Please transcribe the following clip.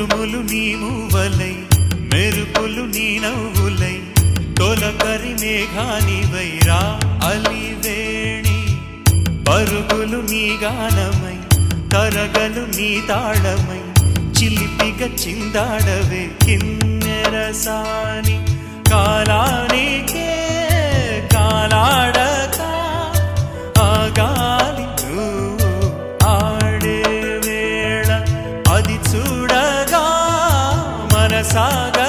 ఉరుములు నీ మూవలై మెరుపులు నీ నవ్వులై తొలకరి మేఘానివైరా అలివేణి పరుగులు నీ గానమై తరగలు నీ తాళమై చిలిపిగ చిందాడవే కిన్నెరసాని కాలానికే కాలాడక ఆగాలి నువ్వు ఆడే వేళ అది చూడగా మనసాగ